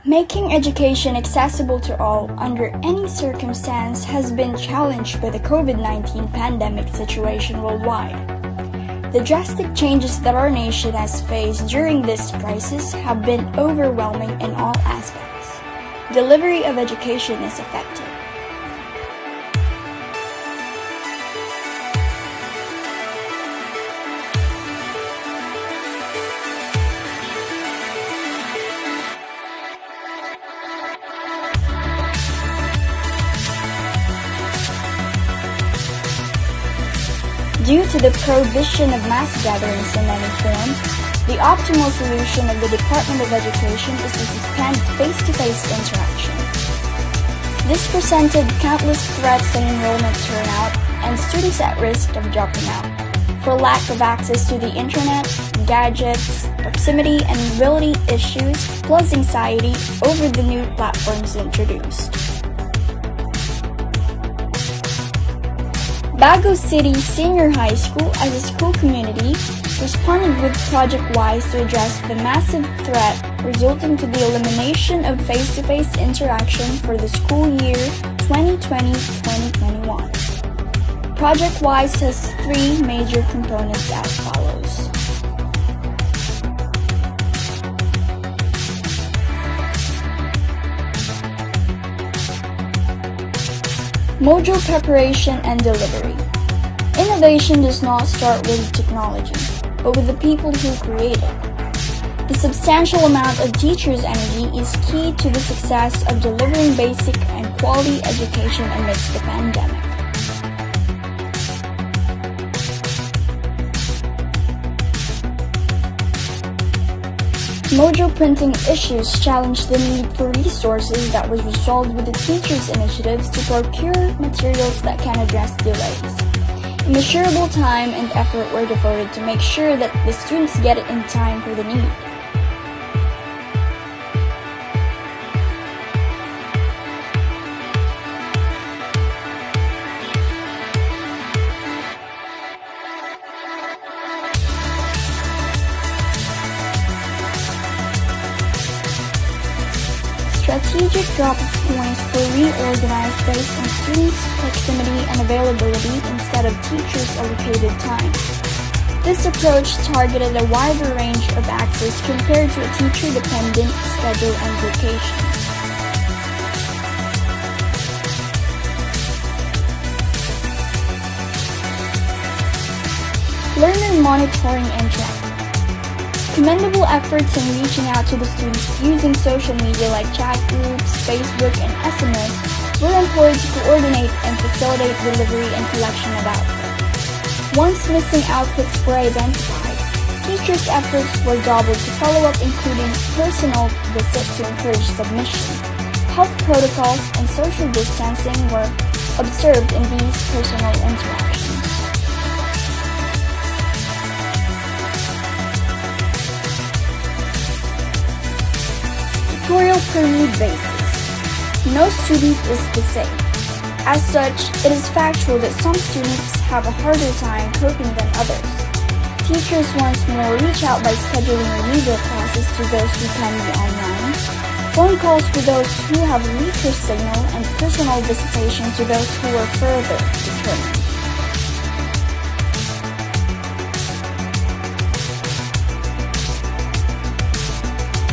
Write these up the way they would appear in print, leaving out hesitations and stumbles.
Making education accessible to all under any circumstance has been challenged by the COVID-19 pandemic situation worldwide. The drastic changes that our nation has faced during this crisis have been overwhelming in all aspects. Delivery of education is affected. Due to the prohibition of mass gatherings in any form, the optimal solution of the Department of Education is to suspend face-to-face interaction. This presented countless threats on enrollment turnout and students at risk of dropping out for lack of access to the internet, gadgets, proximity and mobility issues, plus anxiety over the new platforms introduced. Bago City Senior High School as a school community responded with Project WISE to address the massive threat resulting to the elimination of face-to-face interaction for the school year 2020-2021. Project WISE has three major components as follows. Module preparation and delivery. Innovation does not start with technology, but with the people who create it. The substantial amount of teachers' energy is key to the success of delivering basic and quality education amidst the pandemic. Module printing issues challenged the need for resources that was resolved with the teachers' initiatives to procure materials that can address delays. Immeasurable time and effort were devoted to make sure that the students get it in time for the need. Strategic drop-off points were reorganized based on students' proximity and availability instead of teachers' allocated time. This approach targeted a wider range of access compared to a teacher-dependent schedule and location. Learner monitoring and tracking. Commendable efforts in reaching out to the students using social media like chat groups, Facebook, and SMS were employed to coordinate and facilitate delivery and collection of output. Once missing outputs were identified, teachers' efforts were doubled to follow up, including personal visits to encourage submission. Health protocols and social distancing were observed in these personal interactions. Tutorial per need basis. No student is the same. As such, it is factual that some students have a harder time coping than others. Teachers once more reach out by scheduling remedial classes to those who can be online, phone calls to those who have weaker signal, and personal visitation to those who are further determined.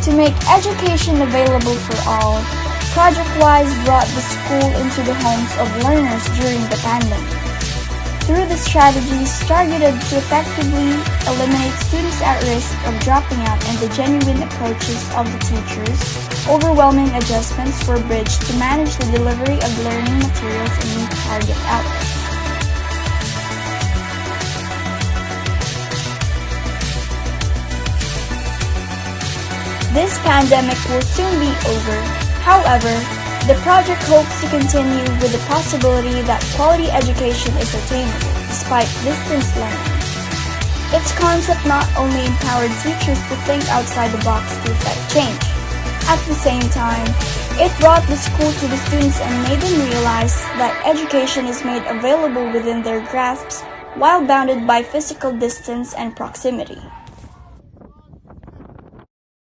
To make education available for all, Project WISE brought the school into the homes of learners during the pandemic. Through the strategies targeted to effectively eliminate students at risk of dropping out and the genuine approaches of the teachers, overwhelming adjustments were bridged to manage the delivery of learning materials and meet target outcomes. This pandemic will soon be over. However, the project hopes to continue with the possibility that quality education is attainable despite distance learning. Its concept not only empowered teachers to think outside the box to effect change. At the same time, it brought the school to the students and made them realize that education is made available within their grasps while bounded by physical distance and proximity.